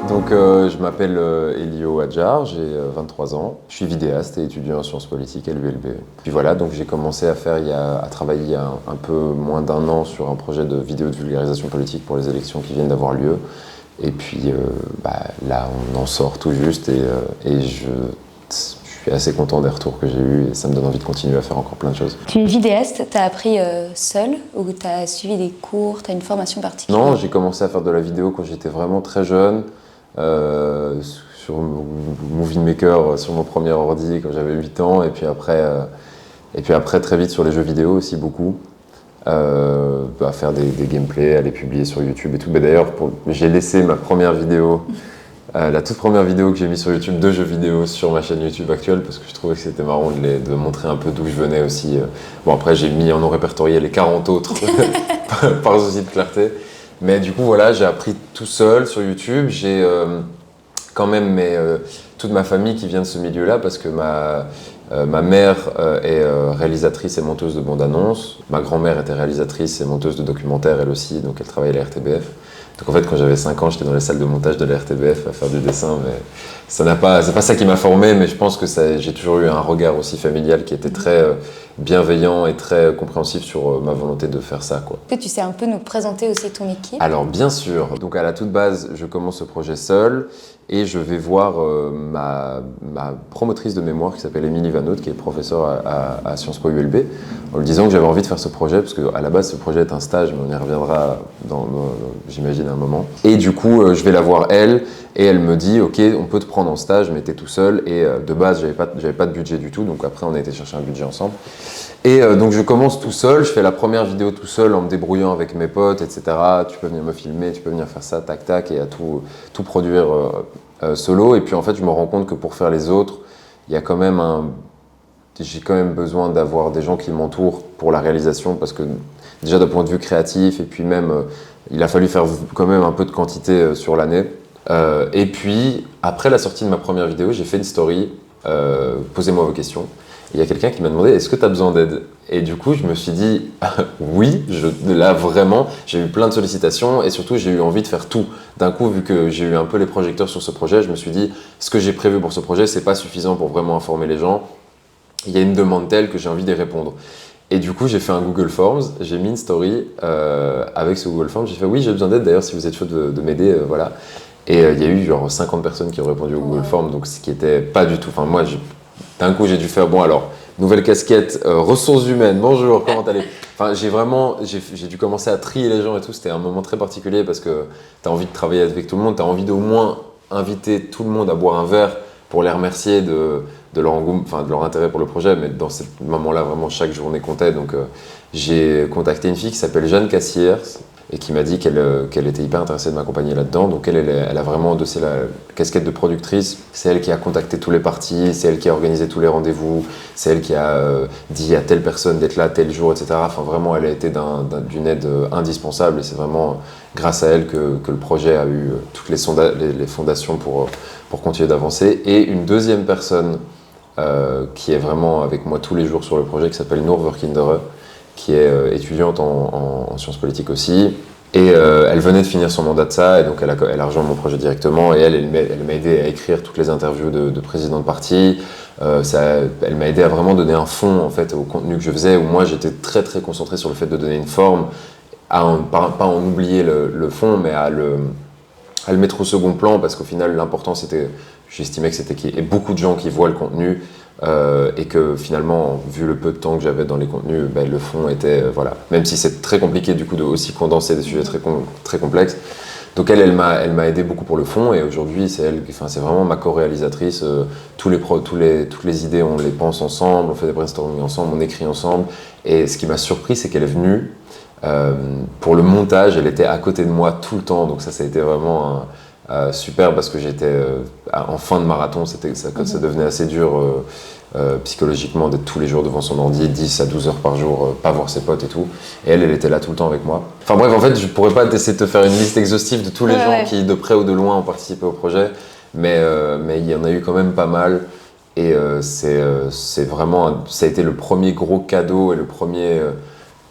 Donc je m'appelle Elio Adjar, j'ai 23 ans, je suis vidéaste et étudiant en sciences politiques à l'ULB. Puis voilà, donc j'ai commencé à travailler il y a un peu moins d'un an sur un projet de vidéo de vulgarisation politique pour les élections qui viennent d'avoir lieu. Et puis là on en sort tout juste et je suis assez content des retours que j'ai eus et ça me donne envie de continuer à faire encore plein de choses. Tu es vidéaste, t'as appris seul ou t'as suivi des cours, t'as une formation particulière? Non, j'ai commencé à faire de la vidéo quand j'étais vraiment très jeune. Sur Movie Maker, sur mon premier ordi quand j'avais 8 ans, et puis après très vite sur les jeux vidéo aussi beaucoup, à faire des gameplays, à les publier sur YouTube et tout. Mais d'ailleurs, j'ai laissé ma première vidéo, la toute première vidéo que j'ai mise sur YouTube de jeux vidéo sur ma chaîne YouTube actuelle parce que je trouvais que c'était marrant de montrer un peu d'où je venais aussi. Bon après j'ai mis en non répertorié les 40 autres par souci de clarté. Mais du coup, voilà, j'ai appris tout seul sur YouTube. J'ai quand même toute ma famille qui vient de ce milieu-là parce que ma mère est réalisatrice et monteuse de bandes-annonces. Ma grand-mère était réalisatrice et monteuse de documentaires, elle aussi, donc elle travaillait à la RTBF. Donc en fait, quand j'avais 5 ans, j'étais dans les salles de montage de la RTBF à faire du dessin, mais c'est pas ça qui m'a formé, mais je pense que j'ai toujours eu un regard aussi familial qui était très bienveillant et très compréhensif sur ma volonté de faire ça, quoi. Est-ce que tu sais un peu nous présenter aussi ton équipe? Alors bien sûr, donc à la toute base, je commence ce projet seul et je vais voir ma promotrice de mémoire qui s'appelle Émilie Vanaud, qui est professeure à Sciences Po ULB, en lui disant que j'avais envie de faire ce projet, parce qu'à la base ce projet est un stage, mais on y reviendra j'imagine à un moment. Et du coup, je vais la voir elle, et elle me dit ok, on peut te prendre en stage, mais t'es tout seul, et de base j'avais pas de budget du tout, donc après on a été chercher un budget ensemble. Et donc je commence tout seul, je fais la première vidéo tout seul en me débrouillant avec mes potes, etc. Tu peux venir me filmer, tu peux venir faire ça, tac tac, et à tout produire solo. Et puis en fait je me rends compte que pour faire les autres, j'ai quand même besoin d'avoir des gens qui m'entourent pour la réalisation, parce que déjà d'un point de vue créatif, et puis même il a fallu faire quand même un peu de quantité sur l'année. Et puis après la sortie de ma première vidéo, j'ai fait une story, posez-moi vos questions. Il y a quelqu'un qui m'a demandé est-ce que tu as besoin d'aide? Et du coup je me suis dit oui, là vraiment j'ai eu plein de sollicitations et surtout j'ai eu envie de faire tout. D'un coup, vu que j'ai eu un peu les projecteurs sur ce projet, je me suis dit ce que j'ai prévu pour ce projet c'est pas suffisant pour vraiment informer les gens. Il y a une demande telle que j'ai envie d'y répondre. Et du coup j'ai fait un Google Forms, j'ai mis une story avec ce Google Forms, j'ai fait oui j'ai besoin d'aide d'ailleurs si vous êtes chaud de m'aider, voilà. Et il y a eu genre 50 personnes qui ont répondu au Google Forms, donc ce qui était pas du tout, enfin moi d'un coup, j'ai dû faire, bon alors, nouvelle casquette, ressources humaines, bonjour, comment allez? Enfin, j'ai dû commencer à trier les gens et tout, c'était un moment très particulier parce que tu as envie de travailler avec tout le monde, tu as envie d'au moins inviter tout le monde à boire un verre pour les remercier de leur engouement, enfin, de leur intérêt pour le projet, mais dans ce moment-là, vraiment, chaque journée comptait. Donc, j'ai contacté une fille qui s'appelle Jeanne Cassiers, et qui m'a dit qu'elle était hyper intéressée de m'accompagner là-dedans. Donc elle a vraiment endossé la casquette de productrice. C'est elle qui a contacté tous les partis, c'est elle qui a organisé tous les rendez-vous, c'est elle qui a dit à telle personne d'être là tel jour, etc. Enfin vraiment, elle a été d'une aide indispensable et c'est vraiment grâce à elle que le projet a eu toutes les fondations pour continuer d'avancer. Et une deuxième personne qui est vraiment avec moi tous les jours sur le projet, qui s'appelle Nour Verkindere, qui est étudiante en sciences politiques aussi. Et elle venait de finir son mandat de ça, et donc elle a rejoint mon projet directement, et elle m'a aidé à écrire toutes les interviews de présidents de parti. Elle m'a aidé à vraiment donner un fond en fait, au contenu que je faisais, où moi j'étais très très concentré sur le fait de donner une forme, pas en oublier le fond, mais à le mettre au second plan, parce qu'au final l'important j'estimais que c'était qu'il y ait beaucoup de gens qui voient le contenu, et que finalement, vu le peu de temps que j'avais dans les contenus, le fond était, voilà. Même si c'est très compliqué du coup de aussi condenser des sujets très complexes. Donc elle m'a aidé beaucoup pour le fond, et aujourd'hui c'est vraiment ma co-réalisatrice. Toutes les idées, on les pense ensemble, on fait des brainstorming ensemble, on écrit ensemble. Et ce qui m'a surpris, c'est qu'elle est venue pour le montage, elle était à côté de moi tout le temps, donc ça a été vraiment super, parce que j'étais en fin de marathon, ça devenait assez dur psychologiquement d'être tous les jours devant son ordi, 10 à 12 heures par jour, pas voir ses potes et tout. Et elle était là tout le temps avec moi. Enfin bref, en fait, je pourrais pas essayer de te faire une liste exhaustive de tous les gens qui, de près ou de loin, ont participé au projet, mais il y en a eu quand même pas mal. Et c'est vraiment, ça a été le premier gros cadeau et le premier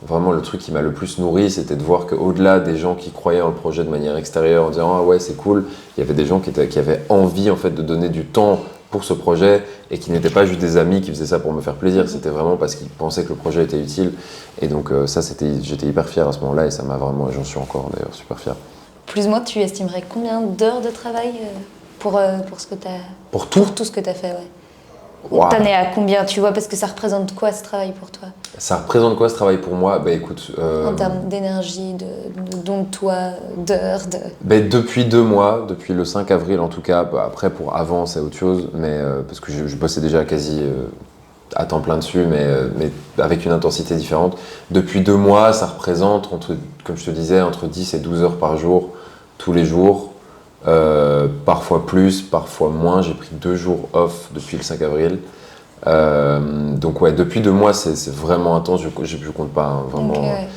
vraiment le truc qui m'a le plus nourri, c'était de voir qu'au-delà des gens qui croyaient en le projet de manière extérieure, en disant « Ah ouais, c'est cool », il y avait des gens qui avaient envie en fait, de donner du temps pour ce projet et qui n'étaient pas juste des amis qui faisaient ça pour me faire plaisir, c'était vraiment parce qu'ils pensaient que le projet était utile. Et donc ça, j'étais hyper fier à ce moment-là et ça m'a vraiment, j'en suis encore d'ailleurs super fier. Plus ou moins, tu estimerais combien d'heures de travail pour ce que tu as... Pour tout ce que tu as fait, ouais. Wow. T'en es à combien, tu vois, parce que ça représente quoi ce travail pour toi? Ça représente quoi ce travail pour moi? Bah écoute... En termes d'énergie, de don de toi, d'heures, de... Bah, depuis 2 mois, depuis le 5 avril en tout cas, bah, après pour avant c'est autre chose, mais parce que je bossais déjà quasi à temps plein dessus, mais avec une intensité différente. Depuis 2 mois, ça représente, comme je te disais, entre 10 et 12 heures par jour, tous les jours. Parfois plus, parfois moins. J'ai pris 2 jours off depuis le 5 avril. Donc ouais, depuis 2 mois, c'est vraiment intense. Je compte pas, hein, vraiment. Okay,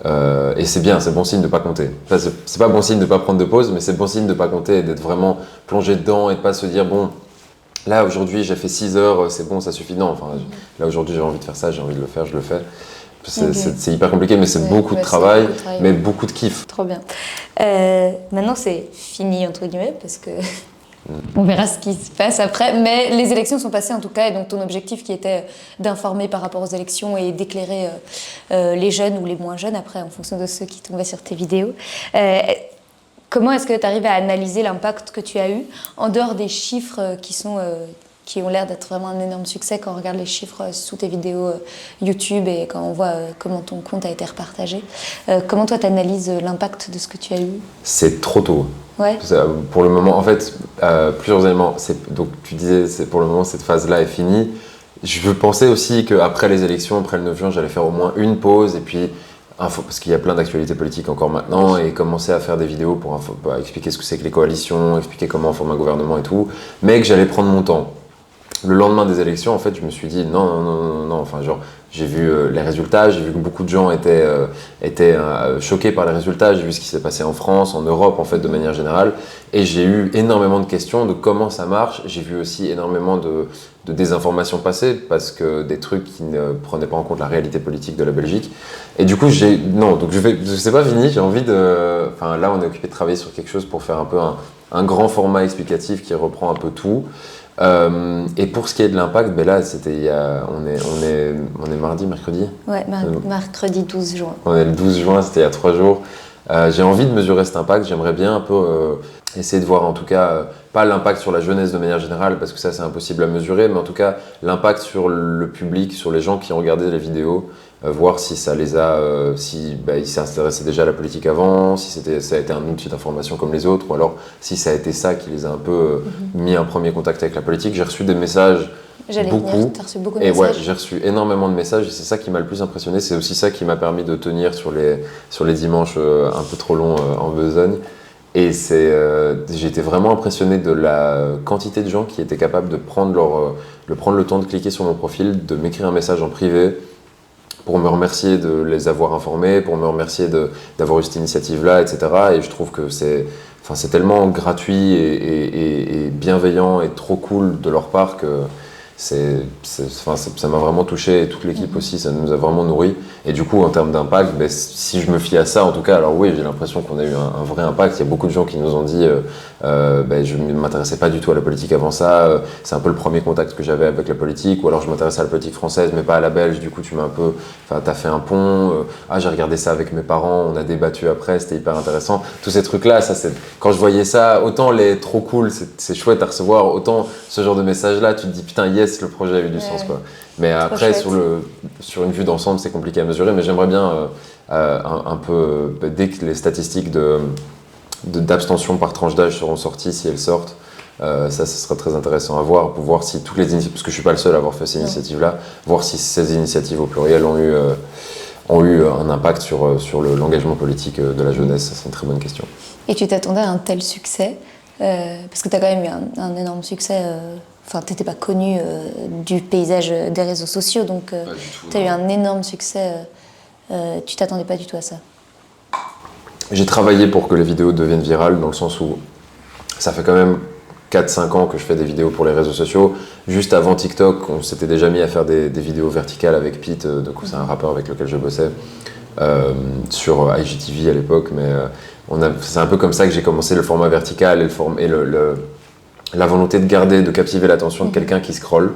ouais. Et c'est bien, c'est bon signe de pas compter. Enfin, c'est pas bon signe de pas prendre de pause, mais c'est bon signe de pas compter et d'être vraiment plongé dedans et de pas se dire bon, là aujourd'hui j'ai fait 6 heures, c'est bon, ça suffit. Non, enfin, là aujourd'hui j'ai envie de faire ça, j'ai envie de le faire, je le fais. C'est hyper compliqué, mais c'est beaucoup de travail, mais beaucoup de kiff. Trop bien. Maintenant, c'est fini, entre guillemets, parce que on verra ce qui se passe après. Mais les élections sont passées, en tout cas, et donc ton objectif qui était d'informer par rapport aux élections et d'éclairer les jeunes ou les moins jeunes, après, en fonction de ceux qui tombaient sur tes vidéos. Comment est-ce que tu arrives à analyser l'impact que tu as eu, en dehors des chiffres qui ont l'air d'être vraiment un énorme succès quand on regarde les chiffres sous tes vidéos YouTube et quand on voit comment ton compte a été repartagé. Comment toi tu analyses l'impact de ce que tu as eu? C'est trop tôt. Ouais. Pour le moment, en fait, plusieurs éléments. Donc tu disais, pour le moment, cette phase-là est finie. Je pensais aussi qu'après les élections, après le 9 juin, j'allais faire au moins une pause et puis parce qu'il y a plein d'actualités politiques encore maintenant, et commencer à faire des vidéos pour expliquer ce que c'est que les coalitions, expliquer comment on forme un gouvernement et tout, mais que j'allais prendre mon temps. Le lendemain des élections, en fait, je me suis dit non, enfin genre, j'ai vu les résultats, j'ai vu que beaucoup de gens étaient choqués par les résultats, j'ai vu ce qui s'est passé en France, en Europe, en fait, de manière générale, et j'ai eu énormément de questions de comment ça marche. J'ai vu aussi énormément de désinformation passer, parce que des trucs qui ne prenaient pas en compte la réalité politique de la Belgique. Et du coup, donc c'est pas fini, j'ai envie de... Enfin, là, on est occupé de travailler sur quelque chose pour faire un peu un grand format explicatif qui reprend un peu tout. Et pour ce qui est de l'impact, ben là, on est mercredi. Ouais, mercredi 12 juin. On est le 12 juin, c'était il y a 3 jours. J'ai envie de mesurer cet impact, j'aimerais bien un peu essayer de voir en tout cas, pas l'impact sur la jeunesse de manière générale, parce que ça c'est impossible à mesurer, mais en tout cas l'impact sur le public, sur les gens qui ont regardé les vidéos, voir si ça les a, ils s'intéressaient déjà à la politique avant, si ça a été un outil d'information comme les autres, ou alors si ça a été ça qui les a un peu mis en premier contact avec la politique. J'ai reçu des messages. Beaucoup. T'as reçu beaucoup de messages. Et ouais, j'ai reçu énormément de messages et c'est ça qui m'a le plus impressionné. C'est aussi ça qui m'a permis de tenir sur les dimanches un peu trop longs en besogne. Et j'ai été vraiment impressionné de la quantité de gens qui étaient capables de prendre le temps de cliquer sur mon profil, de m'écrire un message en privé pour me remercier de les avoir informés, pour me remercier d'avoir eu cette initiative-là, etc. Et je trouve que c'est tellement gratuit et bienveillant et trop cool de leur part que ça m'a vraiment touché, et toute l'équipe aussi, ça nous a vraiment nourri. Et du coup, en termes d'impact, si je me fie à ça, en tout cas, alors oui, j'ai l'impression qu'on a eu un vrai impact. Il y a beaucoup de gens qui nous ont dit je ne m'intéressais pas du tout à la politique avant ça, c'est un peu le premier contact que j'avais avec la politique, ou alors je m'intéressais à la politique française mais pas à la belge, du coup t'as fait un pont, j'ai regardé ça avec mes parents, on a débattu après, c'était hyper intéressant. Tous ces trucs-là, quand je voyais ça, autant les trop cool, c'est chouette à recevoir, autant ce genre de message-là, tu te dis putain, yes, le projet a eu du sens, quoi. Mais après, sur une vue d'ensemble, c'est compliqué à mesurer, mais j'aimerais bien un peu, dès que les statistiques d'abstention par tranche d'âge seront sorties, si elles sortent, ça sera très intéressant à voir, pour voir si toutes les initiatives, parce que je suis pas le seul à avoir fait ces initiatives-là, voir si ces initiatives au pluriel ont eu un impact sur l'engagement politique de la jeunesse. C'est une très bonne question. Et tu t'attendais à un tel succès parce que tu as quand même eu un énorme succès. Enfin, tu n'étais pas connu du paysage des réseaux sociaux, donc tu as eu un énorme succès. Tu t'attendais pas du tout à ça? J'ai travaillé pour que les vidéos deviennent virales, dans le sens où ça fait quand même 4-5 ans que je fais des vidéos pour les réseaux sociaux. Juste avant TikTok, on s'était déjà mis à faire des vidéos verticales avec Pete, c'est un rappeur avec lequel je bossais. sur IGTV à l'époque, mais c'est un peu comme ça que j'ai commencé le format vertical et la volonté de garder, de captiver l'attention de quelqu'un qui scrolle.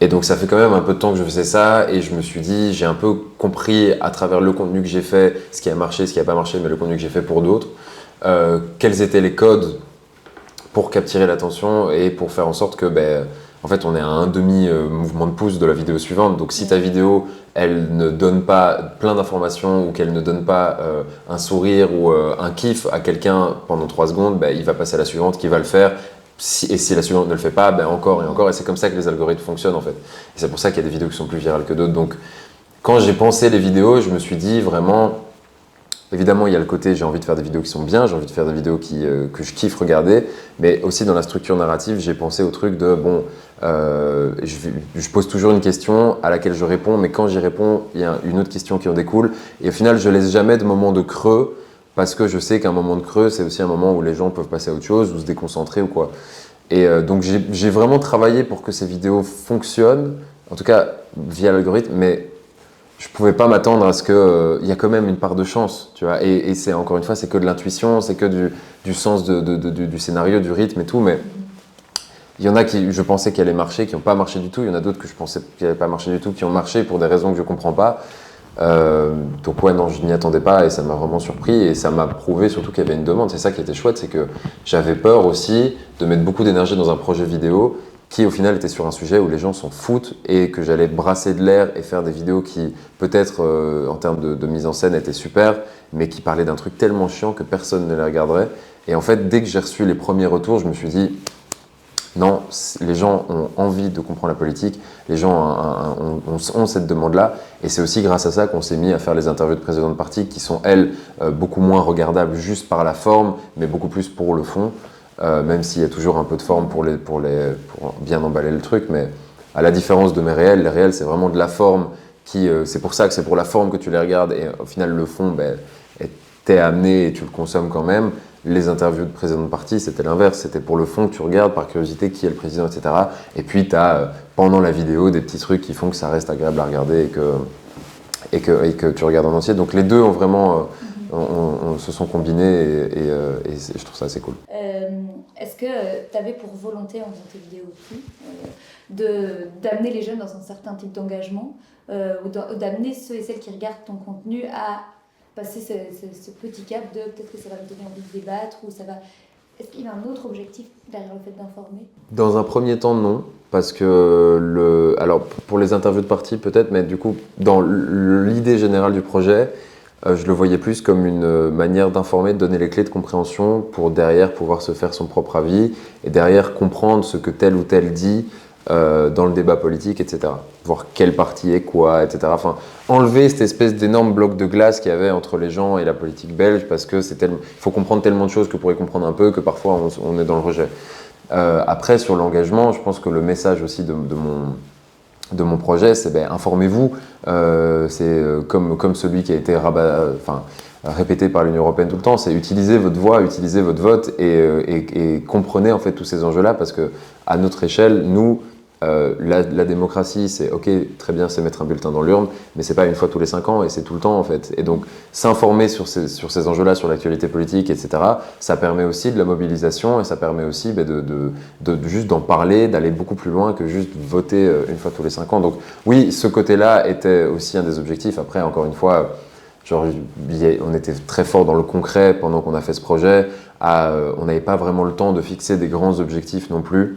Et donc ça fait quand même un peu de temps que je faisais ça et je me suis dit, j'ai un peu compris à travers le contenu que j'ai fait, ce qui a marché, ce qui n'a pas marché, mais le contenu que j'ai fait pour d'autres, quels étaient les codes pour capturer l'attention et pour faire en sorte que, en fait, on est à un demi-mouvement de pouce de la vidéo suivante. Donc si ta vidéo, elle ne donne pas plein d'informations ou qu'elle ne donne pas un sourire ou un kiff à quelqu'un pendant 3 secondes, il va passer à la suivante qui va le faire. Et si la suivante ne le fait pas, encore et encore. Et c'est comme ça que les algorithmes fonctionnent en fait. Et c'est pour ça qu'il y a des vidéos qui sont plus virales que d'autres. Donc quand j'ai pensé les vidéos, je me suis dit vraiment, évidemment il y a le côté j'ai envie de faire des vidéos qui sont bien, j'ai envie de faire des vidéos que je kiffe regarder, mais aussi dans la structure narrative, j'ai pensé au truc de je pose toujours une question à laquelle je réponds, mais quand j'y réponds, il y a une autre question qui en découle. Et au final, je laisse jamais de moment de creux. Parce que je sais qu'un moment de creux, c'est aussi un moment où les gens peuvent passer à autre chose ou se déconcentrer ou quoi. Et donc j'ai vraiment travaillé pour que ces vidéos fonctionnent, en tout cas via l'algorithme, mais je pouvais pas m'attendre à ce qu'il y a quand même une part de chance, tu vois. Et c'est encore une fois, c'est que de l'intuition, c'est que du sens du scénario, du rythme et tout, mais il y en a qui je pensais qu'elles allaient marcher, qui n'ont pas marché du tout. Il y en a d'autres que je pensais qu'ils n'allaient pas marcher du tout, qui ont marché pour des raisons que je comprends pas. Donc ouais, non, je n'y attendais pas et ça m'a vraiment surpris et ça m'a prouvé surtout qu'il y avait une demande. C'est ça qui était chouette, c'est que j'avais peur aussi de mettre beaucoup d'énergie dans un projet vidéo qui au final était sur un sujet où les gens s'en foutent et que j'allais brasser de l'air et faire des vidéos qui peut-être en termes de mise en scène étaient super, mais qui parlaient d'un truc tellement chiant que personne ne les regarderait. Et en fait, dès que j'ai reçu les premiers retours, je me suis dit non, les gens ont envie de comprendre la politique, les gens ont cette demande-là, et c'est aussi grâce à ça qu'on s'est mis à faire les interviews de présidents de parti qui sont, elles, beaucoup moins regardables juste par la forme, mais beaucoup plus pour le fond, même s'il y a toujours un peu de forme pour bien emballer le truc, mais à la différence de mes réels, les réels, c'est vraiment de la forme, c'est pour ça que c'est pour la forme que tu les regardes, et au final, le fond, t'es amené et tu le consommes quand même. Les interviews de présidents de parti, c'était l'inverse. C'était pour le fond que tu regardes, par curiosité, qui est le président, etc. Et puis, tu as, pendant la vidéo, des petits trucs qui font que ça reste agréable à regarder et que tu regardes en entier. Donc, les deux ont vraiment se sont combinés et je trouve ça assez cool. Est-ce que tu avais pour volonté, en faisant tes vidéos aussi, d'amener les jeunes dans un certain type d'engagement ou d'amener ceux et celles qui regardent ton contenu à passer ce petit cap de peut-être que ça va me donner envie de débattre ou ça va... Est-ce qu'il y a un autre objectif derrière le fait d'informer ? Dans un premier temps, non. Parce que, alors pour les interviews de parti peut-être, mais du coup, dans l'idée générale du projet, je le voyais plus comme une manière d'informer, de donner les clés de compréhension pour derrière pouvoir se faire son propre avis et derrière comprendre ce que tel ou tel dit dans le débat politique, etc. Voir quel parti est quoi, etc. Enfin, enlever cette espèce d'énorme bloc de glace qu'il y avait entre les gens et la politique belge parce que il faut comprendre tellement de choses que pour y comprendre un peu que parfois on est dans le rejet. Après, sur l'engagement, je pense que le message aussi de mon projet, c'est informez-vous. C'est comme celui qui a été répété par l'Union européenne tout le temps, c'est utiliser votre voix, utiliser votre vote et comprenez en fait tous ces enjeux-là parce que à notre échelle, nous, la démocratie, c'est ok, très bien, c'est mettre un bulletin dans l'urne, mais c'est pas une fois tous les 5 ans et c'est tout le temps en fait. Et donc s'informer sur ces enjeux-là, sur l'actualité politique, etc. Ça permet aussi de la mobilisation et ça permet aussi de juste d'en parler, d'aller beaucoup plus loin que juste voter une fois tous les 5 ans. Donc oui, ce côté-là était aussi un des objectifs. Après, encore une fois, on était très fort dans le concret pendant qu'on a fait ce projet. On n'avait pas vraiment le temps de fixer des grands objectifs non plus.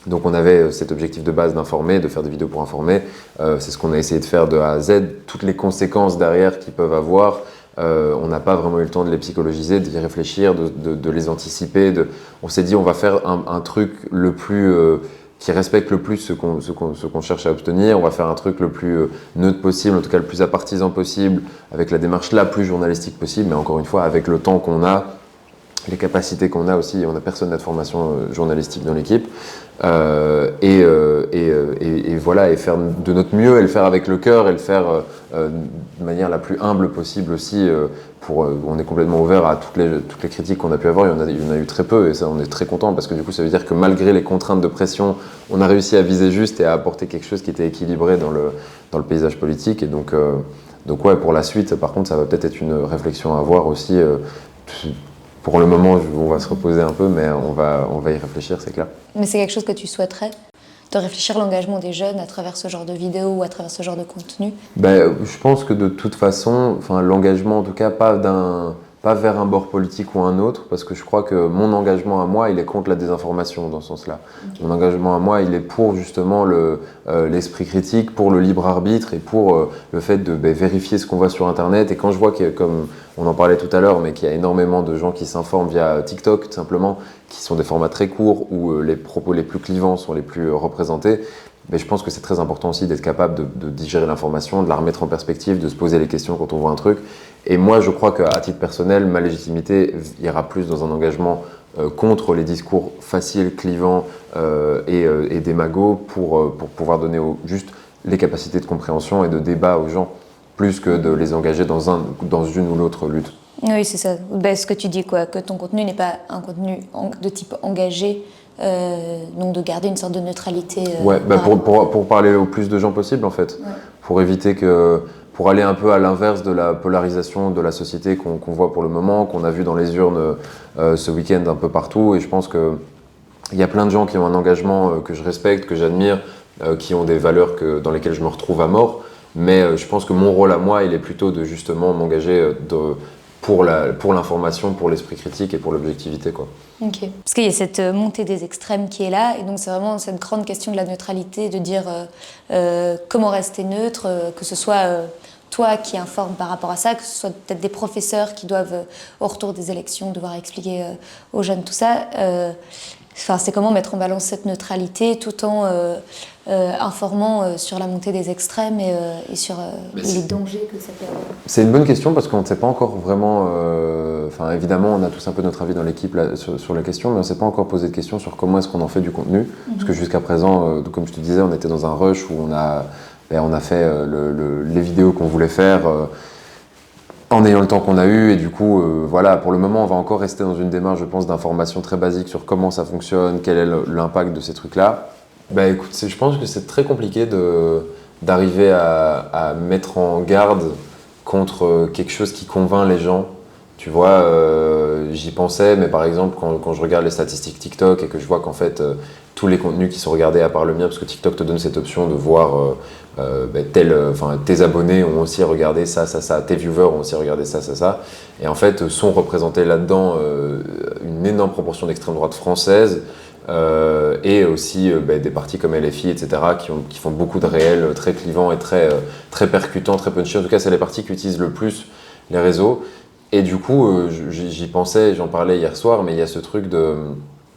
Donc on avait cet objectif de base d'informer, de faire des vidéos pour informer. C'est ce qu'on a essayé de faire de A à Z. Toutes les conséquences derrière qu'ils peuvent avoir, on n'a pas vraiment eu le temps de les psychologiser, d'y réfléchir, de les anticiper. On s'est dit on va faire un truc le plus... qui respecte le plus ce qu'on cherche à obtenir. On va faire un truc le plus neutre possible, en tout cas le plus apartisan possible, avec la démarche la plus journalistique possible, mais encore une fois, avec le temps qu'on a, les capacités qu'on a aussi, on n'a personne de formation journalistique dans l'équipe, et voilà, et faire de notre mieux, et le faire avec le cœur, et le faire de manière la plus humble possible aussi. On est complètement ouvert à toutes les critiques qu'on a pu avoir, il y en a eu très peu, et ça on est très content, parce que du coup ça veut dire que malgré les contraintes de pression, on a réussi à viser juste et à apporter quelque chose qui était équilibré dans le paysage politique, et donc Donc ouais, pour la suite, par contre, ça va peut-être être une réflexion à avoir aussi. Pour le moment, on va se reposer un peu, mais on va y réfléchir, c'est clair. Mais c'est quelque chose que tu souhaiterais, de réfléchir à l'engagement des jeunes à travers ce genre de vidéos ou à travers ce genre de contenu? Je pense que de toute façon, l'engagement en tout cas, pas vers un bord politique ou un autre, parce que je crois que mon engagement à moi, il est contre la désinformation dans ce sens-là. Okay. Mon engagement à moi, il est pour justement l'esprit critique, pour le libre arbitre et pour le fait de vérifier ce qu'on voit sur Internet. Et quand je vois que, comme on en parlait tout à l'heure, mais qu'il y a énormément de gens qui s'informent via TikTok, tout simplement, qui sont des formats très courts où les propos les plus clivants sont les plus représentés, mais je pense que c'est très important aussi d'être capable de digérer l'information, de la remettre en perspective, de se poser les questions quand on voit un truc. Et moi, je crois qu'à titre personnel, ma légitimité ira plus dans un engagement contre les discours faciles, clivants et démagos pour pouvoir donner juste les capacités de compréhension et de débat aux gens, plus que de les engager dans une ou l'autre lutte. Oui, c'est ça. Ce que tu dis, quoi, que ton contenu n'est pas un contenu de type engagé, donc de garder une sorte de neutralité. Pour parler au plus de gens possible, en fait. Ouais. Pour éviter pour aller un peu à l'inverse de la polarisation de la société qu'on voit pour le moment, qu'on a vu dans les urnes ce week-end un peu partout. Et je pense qu'il y a plein de gens qui ont un engagement que je respecte, que j'admire, qui ont des valeurs dans lesquelles je me retrouve à mort. Mais je pense que mon rôle à moi, il est plutôt de justement m'engager pour l'information, pour l'esprit critique et pour l'objectivité, quoi. Ok. Parce qu'il y a cette montée des extrêmes qui est là, et donc c'est vraiment cette grande question de la neutralité, de dire comment rester neutre, que ce soit toi qui informe par rapport à ça, que ce soit peut-être des professeurs qui doivent, au retour des élections, devoir expliquer aux jeunes tout ça. C'est comment mettre en balance cette neutralité tout en informant sur la montée des extrêmes et sur les dangers que ça peut avoir. C'est une bonne question parce qu'on ne sait pas encore vraiment... évidemment, on a tous un peu notre avis dans l'équipe sur la question, mais on ne s'est pas encore posé de question sur comment est-ce qu'on en fait du contenu. Parce que jusqu'à présent, comme je te disais, on était dans un rush où on a fait les vidéos qu'on voulait faire en ayant le temps qu'on a eu, et du coup, pour le moment, on va encore rester dans une démarche, je pense, d'information très basique sur comment ça fonctionne, quel est l'impact de ces trucs-là. Écoute, je pense que c'est très compliqué d'arriver à mettre en garde contre quelque chose qui convainc les gens. Tu vois, j'y pensais, mais par exemple, quand je regarde les statistiques TikTok et que je vois qu'en fait, tous les contenus qui sont regardés à part le mien, parce que TikTok te donne cette option de voir tes abonnés ont aussi regardé ça, tes viewers ont aussi regardé ça. Et en fait, sont représentés là-dedans une énorme proportion d'extrême droite française et aussi des partis comme LFI, etc., qui font beaucoup de réels très clivants et très percutants, très punchy. En tout cas, c'est les partis qui utilisent le plus les réseaux. Et du coup, j'y pensais, j'en parlais hier soir, mais il y a ce truc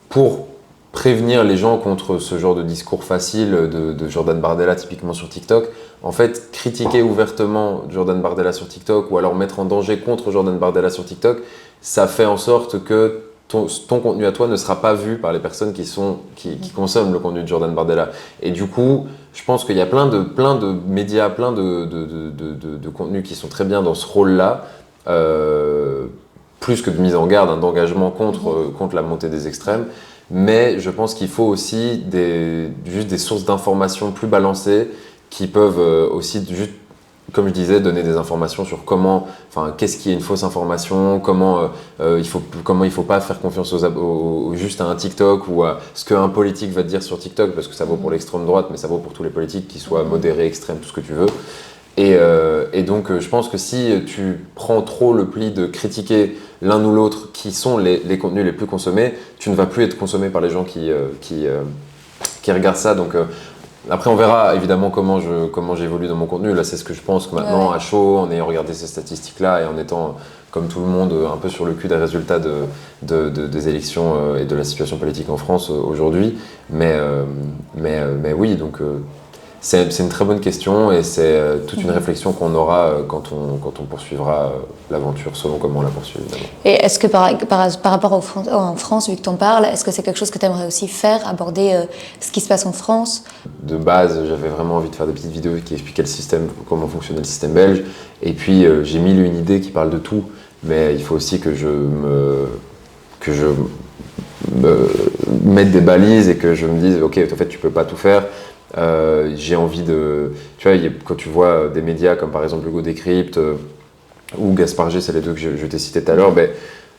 pour prévenir les gens contre ce genre de discours facile de Jordan Bardella, typiquement sur TikTok. En fait, critiquer ouvertement Jordan Bardella sur TikTok ou alors mettre en danger contre Jordan Bardella sur TikTok, ça fait en sorte que ton contenu à toi ne sera pas vu par les personnes qui consomment le contenu de Jordan Bardella. Et du coup, je pense qu'il y a plein de médias, plein de contenus qui sont très bien dans ce rôle-là, plus que de mise en garde, d'engagement contre la montée des extrêmes. Mais je pense qu'il faut aussi juste des sources d'informations plus balancées qui peuvent aussi, juste, comme je disais, donner des informations sur qu'est-ce qui est une fausse information, comment il faut pas faire confiance juste à un TikTok ou à ce qu'un politique va te dire sur TikTok, parce que ça vaut pour l'extrême droite, mais ça vaut pour tous les politiques, qu'ils soient modérés, extrêmes, tout ce que tu veux. Et donc, je pense que si tu prends trop le pli de critiquer l'un ou l'autre, qui sont les contenus les plus consommés, tu ne vas plus être consommé par les gens qui regardent ça. Donc, après, on verra évidemment comment j'évolue dans mon contenu. Là, c'est ce que je pense que maintenant, à chaud, en ayant regardé ces statistiques-là et en étant, comme tout le monde, un peu sur le cul des résultats des élections et de la situation politique en France aujourd'hui. Mais oui, donc... C'est une très bonne question et c'est toute une réflexion qu'on aura quand on poursuivra l'aventure selon comment on la poursuit. Évidemment. Et est-ce que par rapport en France, vu que tu en parles, est-ce que c'est quelque chose que tu aimerais aussi faire, aborder ce qui se passe en France? De base, j'avais vraiment envie de faire des petites vidéos qui expliquaient comment fonctionnait le système belge. Et puis j'ai mille une idées qui parlent de tout, mais il faut aussi que je mette des balises et que je me dise ok, en fait tu peux pas tout faire. J'ai envie de... Tu vois, quand tu vois des médias comme par exemple Hugo Décrypte ou Gaspard G, c'est les deux que je t'ai cités tout à l'heure, ben,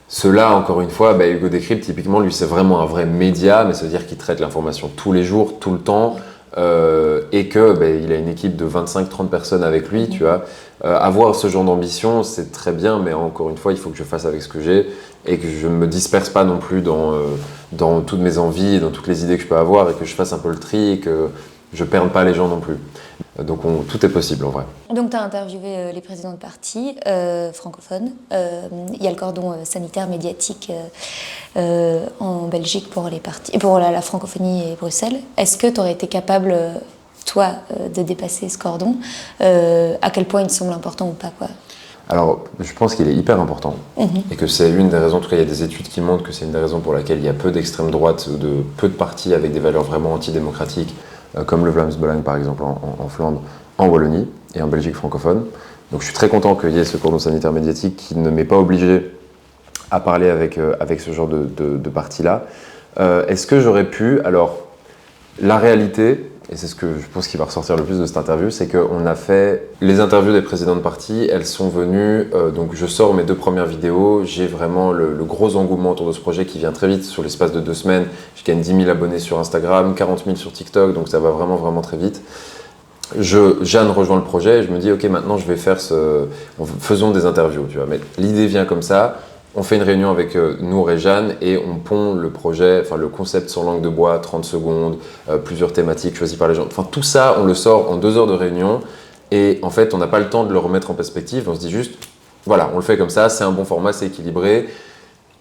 ceux-là, encore une fois, ben, Hugo Décrypte, typiquement, lui, c'est vraiment un vrai média, mais ça veut dire qu'il traite l'information tous les jours, tout le temps, et que ben, il a une équipe de 25-30 personnes avec lui, tu vois. Avoir ce genre d'ambition, c'est très bien, mais encore une fois, il faut que je fasse avec ce que j'ai et que je ne me disperse pas non plus dans toutes mes envies et dans toutes les idées que je peux avoir et que je fasse un peu le tri et que je ne perde pas les gens non plus. Donc tout est possible en vrai. Donc tu as interviewé les présidents de partis francophones. Il y a le cordon sanitaire médiatique en Belgique pour les partis, pour la francophonie et Bruxelles. Est-ce que tu aurais été capable, toi, de dépasser ce cordon? À quel point il te semble important ou pas, quoi? Alors, je pense qu'il est hyper important et que c'est une des raisons, en tout cas il y a des études qui montrent que c'est une des raisons pour laquelle il y a peu d'extrême droite, peu de partis avec des valeurs vraiment antidémocratiques, comme le Vlaams Belang par exemple en Flandre, en Wallonie et en Belgique francophone. Donc je suis très content qu'il y ait ce cordon sanitaire médiatique qui ne m'est pas obligé à parler avec ce genre de parti-là. Est-ce que j'aurais pu? Alors, la réalité, et c'est ce que je pense qui va ressortir le plus de cette interview, c'est qu'on a fait les interviews des présidents de parti, elles sont venues, donc je sors mes 2 premières vidéos, j'ai vraiment le gros engouement autour de ce projet qui vient très vite, sur l'espace de 2 semaines, je gagne 10 000 abonnés sur Instagram, 40 000 sur TikTok, donc ça va vraiment, vraiment très vite. Jeanne rejoint le projet et je me dis, ok, maintenant je vais faire faisons des interviews, tu vois, mais l'idée vient comme ça. On fait une réunion avec Nour et Jeanne et on pond le projet, enfin le concept sans langue de bois, 30 secondes, plusieurs thématiques choisies par les gens. Enfin tout ça, on le sort en 2 heures de réunion et en fait on n'a pas le temps de le remettre en perspective. On se dit juste, voilà, on le fait comme ça, c'est un bon format, c'est équilibré.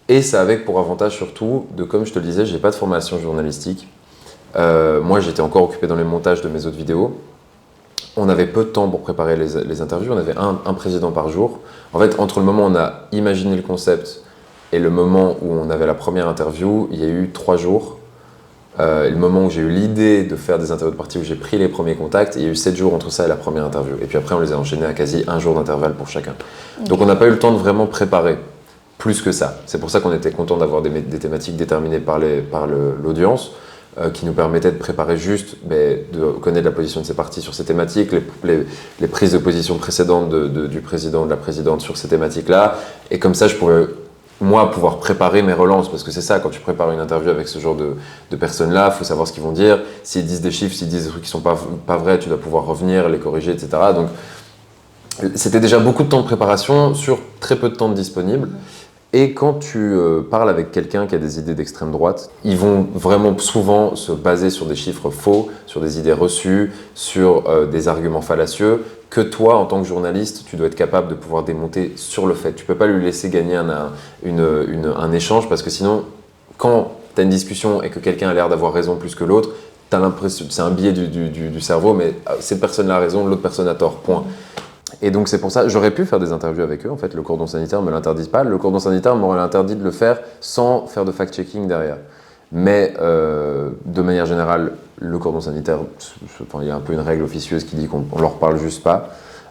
Et ça avec pour avantage surtout de, comme je te le disais, j'ai pas de formation journalistique. Moi j'étais encore occupé dans les montages de mes autres vidéos. On avait peu de temps pour préparer les interviews, on avait un président par jour. En fait, entre le moment où on a imaginé le concept et le moment où on avait la première interview, il y a eu 3 jours. Le moment où j'ai eu l'idée de faire des interviews de parti, où j'ai pris les premiers contacts, il y a eu 7 jours entre ça et la première interview. Et puis après, on les a enchaînés à quasi 1 jour d'intervalle pour chacun. Okay. Donc on n'a pas eu le temps de vraiment préparer plus que ça. C'est pour ça qu'on était content d'avoir des thématiques déterminées par l'audience. Qui nous permettait de préparer juste, de connaître la position de ces partis sur ces thématiques, les prises de position précédentes du président, de la présidente sur ces thématiques-là. Et comme ça, je pourrais, moi, pouvoir préparer mes relances. Parce que c'est ça, quand tu prépares une interview avec ce genre de personnes-là, il faut savoir ce qu'ils vont dire. S'ils disent des chiffres, s'ils disent des trucs qui ne sont pas vrais, tu dois pouvoir revenir, les corriger, etc. Donc, c'était déjà beaucoup de temps de préparation sur très peu de temps de disponible. Et quand tu parles avec quelqu'un qui a des idées d'extrême droite, ils vont vraiment souvent se baser sur des chiffres faux, sur des idées reçues, sur des arguments fallacieux, que toi, en tant que journaliste, tu dois être capable de pouvoir démonter sur le fait. Tu ne peux pas lui laisser gagner un échange, parce que sinon, quand tu as une discussion et que quelqu'un a l'air d'avoir raison plus que l'autre, tu as l'impression, c'est un biais du cerveau, mais cette personne-là a raison, l'autre personne a tort, point. Et donc c'est pour ça, j'aurais pu faire des interviews avec eux, en fait le cordon sanitaire ne me l'interdit pas, le cordon sanitaire m'aurait interdit de le faire sans faire de fact-checking derrière. Mais de manière générale, le cordon sanitaire, il y a un peu une règle officieuse qui dit qu'on ne leur parle juste pas.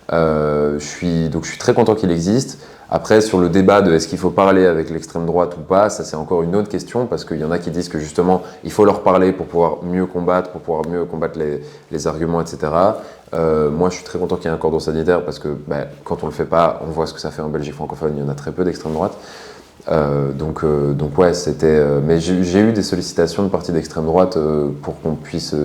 Donc je suis très content qu'il existe. Après, sur le débat de est-ce qu'il faut parler avec l'extrême droite ou pas, ça c'est encore une autre question, parce qu'il y en a qui disent que justement, il faut leur parler pour pouvoir mieux combattre, les arguments, etc. Moi, je suis très content qu'il y ait un cordon sanitaire, parce que quand on le fait pas, on voit ce que ça fait en Belgique francophone, il y en a très peu d'extrême droite. Donc ouais, c'était. Mais j'ai eu des sollicitations de partis d'extrême droite pour qu'on puisse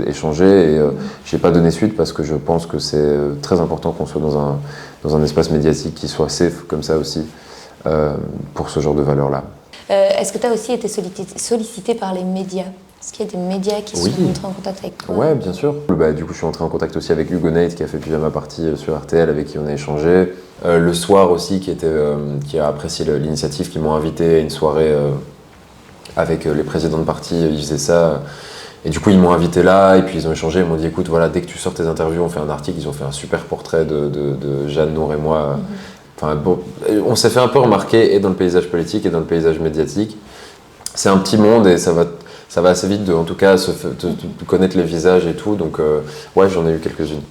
échanger, et j'ai pas donné suite parce que je pense que c'est très important qu'on soit dans un espace médiatique qui soit safe comme ça aussi pour ce genre de valeurs-là. Est-ce que tu as aussi été sollicité par les médias? Est-ce qu'il y a des médias qui sont entrés en contact avec toi? Ouais, bien sûr. Du coup, je suis entré en contact aussi avec Hugo Nate, qui a fait Pyjama Party sur RTL, avec qui on a échangé. Le Soir aussi, qui a apprécié l'initiative, qui m'ont invité à une soirée avec les présidents de parti. Ils faisaient ça. Et du coup, ils m'ont invité là, et puis ils ont échangé. Ils m'ont dit, écoute, voilà, dès que tu sors tes interviews, on fait un article. Ils ont fait un super portrait de Jeanne, Nour et moi. Enfin, bon, on s'est fait un peu remarquer, et dans le paysage politique, et dans le paysage médiatique. C'est un petit monde, et ça va assez vite de, en tout cas, de connaître les visages et tout. Donc, ouais, j'en ai eu quelques-unes.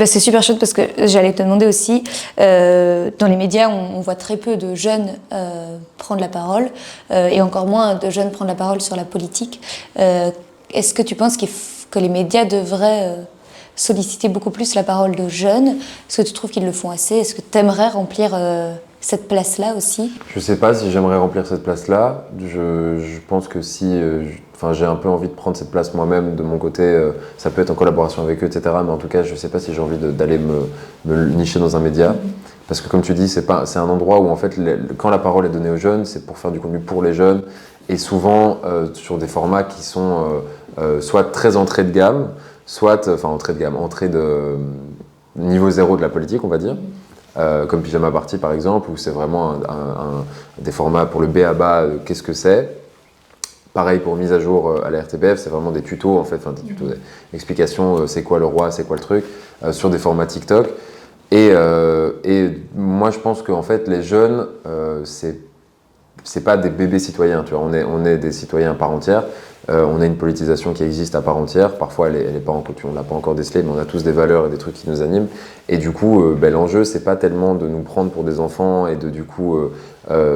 C'est super chouette, parce que j'allais te demander aussi, dans les médias, on voit très peu de jeunes prendre la parole, et encore moins de jeunes prendre la parole sur la politique. Est-ce que tu penses qu'il que les médias devraient solliciter beaucoup plus la parole de jeunes. Est-ce que tu trouves qu'ils le font assez? Est-ce que tu aimerais remplir cette place-là aussi? Je sais pas si j'aimerais remplir cette place-là. Je pense que si j'ai un peu envie de prendre cette place moi-même de mon côté, ça peut être en collaboration avec eux, etc. Mais en tout cas, je sais pas si j'ai envie d'aller me nicher dans un média. Parce que comme tu dis, c'est un endroit où en fait, quand la parole est donnée aux jeunes, c'est pour faire du contenu pour les jeunes. Et souvent sur des formats qui sont soit très entrée de gamme, soit, entrée de niveau zéro de la politique, on va dire. Comme Pyjama Party par exemple, où c'est vraiment des formats pour le B.A.B.A. Qu'est-ce que c'est. Pareil pour mise à jour à la RTBF, c'est vraiment des tutos en fait, des tutos, des explications, c'est quoi le roi, c'est quoi le truc, sur des formats TikTok. Et moi je pense qu'en fait les jeunes, c'est pas des bébés citoyens, tu vois, on est des citoyens à part entière. On a une politisation qui existe à part entière. Parfois, elle est pas encore, on l'a pas encore décelée, mais on a tous des valeurs et des trucs qui nous animent. Et du coup, l'enjeu, c'est pas tellement de nous prendre pour des enfants et de du coup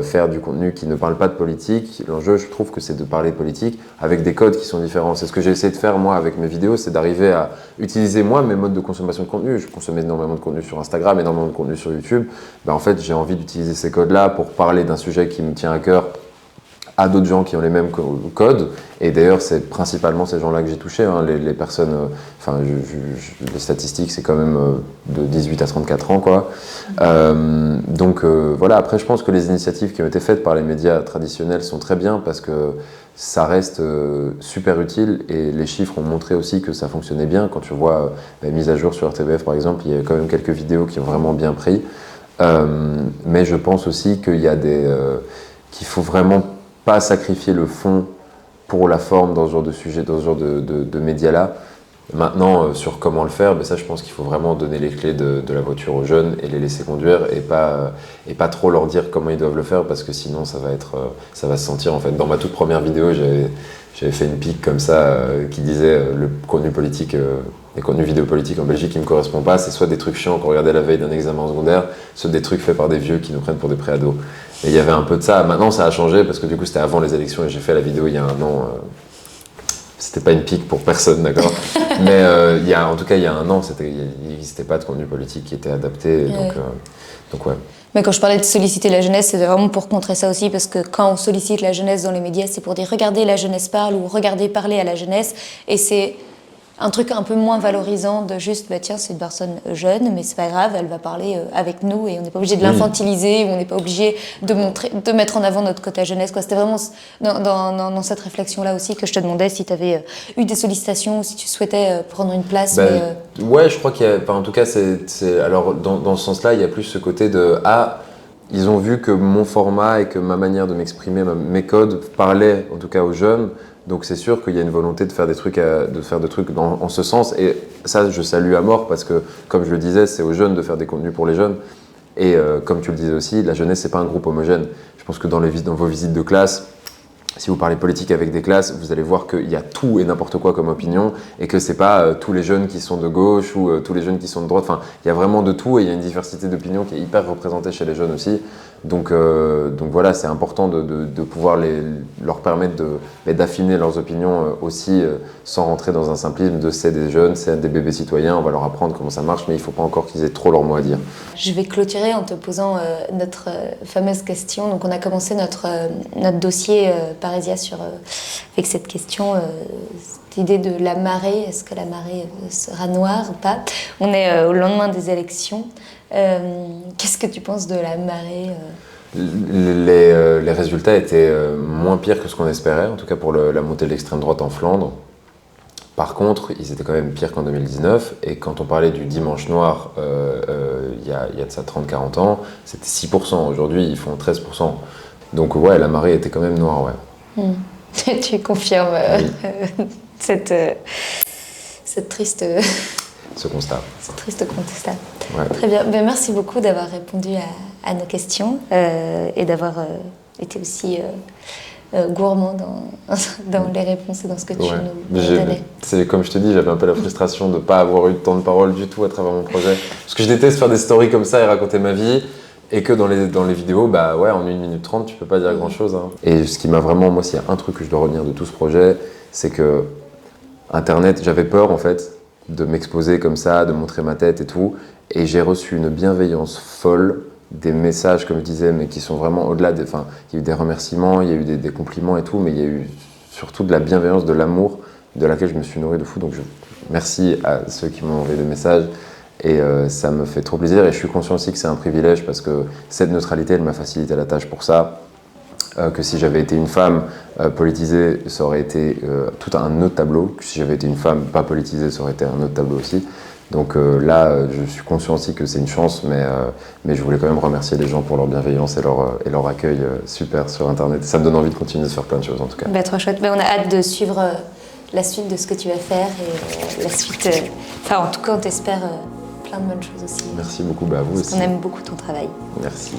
faire du contenu qui ne parle pas de politique. L'enjeu, je trouve que c'est de parler de politique avec des codes qui sont différents. C'est ce que j'ai essayé de faire moi avec mes vidéos, c'est d'arriver à utiliser moi mes modes de consommation de contenu. Je consomme énormément de contenu sur Instagram, énormément de contenu sur YouTube. En fait, j'ai envie d'utiliser ces codes-là pour parler d'un sujet qui me tient à cœur à d'autres gens qui ont les mêmes codes. Et d'ailleurs, c'est principalement ces gens-là que j'ai touchés. Hein. Les personnes, les statistiques, c'est quand même de 18 à 34 ans, quoi. Donc voilà, après, je pense que les initiatives qui ont été faites par les médias traditionnels sont très bien parce que ça reste super utile et les chiffres ont montré aussi que ça fonctionnait bien. Quand tu vois la mise à jour sur RTBF, par exemple, il y a quand même quelques vidéos qui ont vraiment bien pris. Mais je pense aussi qu'il y a qu'il faut vraiment pas sacrifier le fond pour la forme dans ce genre de sujet, dans ce genre de médias-là. Maintenant, sur comment le faire, ça, je pense qu'il faut vraiment donner les clés de la voiture aux jeunes et les laisser conduire et pas trop leur dire comment ils doivent le faire parce que sinon, ça va se sentir. En fait, dans ma toute première vidéo, j'avais fait une pique comme ça qui disait le contenu politique, les contenus vidéo politiques en Belgique qui ne me correspondent pas, c'est soit des trucs chiants qu'on regardait la veille d'un examen en secondaire, soit des trucs faits par des vieux qui nous prennent pour des préados. Et il y avait un peu de ça. Maintenant, ça a changé parce que du coup, c'était avant les élections et j'ai fait la vidéo il y a un an. C'était pas une pique pour personne, d'accord. Mais en tout cas, il y a un an, il n'existait pas de contenu politique qui était adapté. Donc ouais. Mais quand je parlais de solliciter la jeunesse, c'est vraiment pour contrer ça aussi, parce que quand on sollicite la jeunesse dans les médias, c'est pour dire « regardez, la jeunesse parle » ou « regardez, parler à la jeunesse ». Et c'est un truc un peu moins valorisant de juste « tiens, c'est une personne jeune, mais c'est pas grave, elle va parler avec nous et on n'est pas obligé de l'infantiliser ou on n'est pas obligé de mettre en avant notre côté jeunesse ». C'était vraiment dans cette réflexion-là aussi que je te demandais si tu avais eu des sollicitations ou si tu souhaitais prendre une place. Ouais, je crois qu'il y a, en tout cas, alors dans ce sens-là, il y a plus ce côté de ils ont vu que mon format et que ma manière de m'exprimer, mes codes parlaient en tout cas aux jeunes. Donc c'est sûr qu'il y a une volonté de faire des trucs, en ce sens. Et ça, je salue à mort parce que, comme je le disais, c'est aux jeunes de faire des contenus pour les jeunes. Et comme tu le disais aussi, la jeunesse, c'est pas un groupe homogène. Je pense que dans vos visites de classe, si vous parlez politique avec des classes, vous allez voir qu'il y a tout et n'importe quoi comme opinion et que c'est pas tous les jeunes qui sont de gauche ou tous les jeunes qui sont de droite. Enfin, il y a vraiment de tout et il y a une diversité d'opinions qui est hyper représentée chez les jeunes aussi. Donc voilà, c'est important de pouvoir leur permettre d'affiner leurs opinions aussi sans rentrer dans un simplisme de c'est des jeunes, c'est des bébés citoyens, on va leur apprendre comment ça marche, mais il ne faut pas encore qu'ils aient trop leur mot à dire. Je vais clôturer en te posant notre fameuse question. Donc on a commencé notre dossier Parésia avec cette question, cette idée de la marée. Est-ce que la marée sera noire ou pas? On est au lendemain des élections. Qu'est-ce que tu penses de la marée? Les résultats étaient moins pires que ce qu'on espérait, en tout cas pour la montée de l'extrême droite en Flandre. Par contre, ils étaient quand même pires qu'en 2019. Et quand on parlait du dimanche noir, il y a de ça 30-40 ans, c'était 6%. Aujourd'hui, ils font 13%. Donc ouais, la marée était quand même noire, ouais. Tu confirmes cette triste... Ce constat. Ce triste constat. Ouais. Très bien. Ben, merci beaucoup d'avoir répondu à nos questions et d'avoir été aussi gourmand dans les réponses et dans ce que tu nous donnais. C'est comme je te dis, j'avais un peu la frustration de ne pas avoir eu de temps de parole du tout à travers mon projet. Parce que je déteste faire des stories comme ça et raconter ma vie. Et que dans les vidéos, en 1 minute 30, tu peux pas dire grand chose. Hein. Et ce qui m'a vraiment, moi, s'il y a un truc que je dois retenir de tout ce projet, c'est que Internet, j'avais peur en fait de m'exposer comme ça, de montrer ma tête et tout. Et j'ai reçu une bienveillance folle, des messages, comme je disais, mais qui sont vraiment au-delà des... Enfin, il y a eu des remerciements, il y a eu des compliments et tout, mais il y a eu surtout de la bienveillance, de l'amour, de laquelle je me suis nourri de fou. Donc merci à ceux qui m'ont envoyé des messages. Et ça me fait trop plaisir. Et je suis conscient aussi que c'est un privilège parce que cette neutralité, elle m'a facilité la tâche pour ça. Que si j'avais été une femme politisée, ça aurait été tout un autre tableau. Que si j'avais été une femme pas politisée, ça aurait été un autre tableau aussi. Donc là, je suis conscient aussi que c'est une chance, mais je voulais quand même remercier les gens pour leur bienveillance et leur accueil super sur Internet. Ça me donne envie de continuer de faire plein de choses en tout cas. Bah, trop chouette. Bah, on a hâte de suivre la suite de ce que tu vas faire et la suite. Enfin, en tout cas, on t'espère plein de bonnes choses aussi. Merci beaucoup, bah, à vous aussi. On aime beaucoup ton travail. Merci.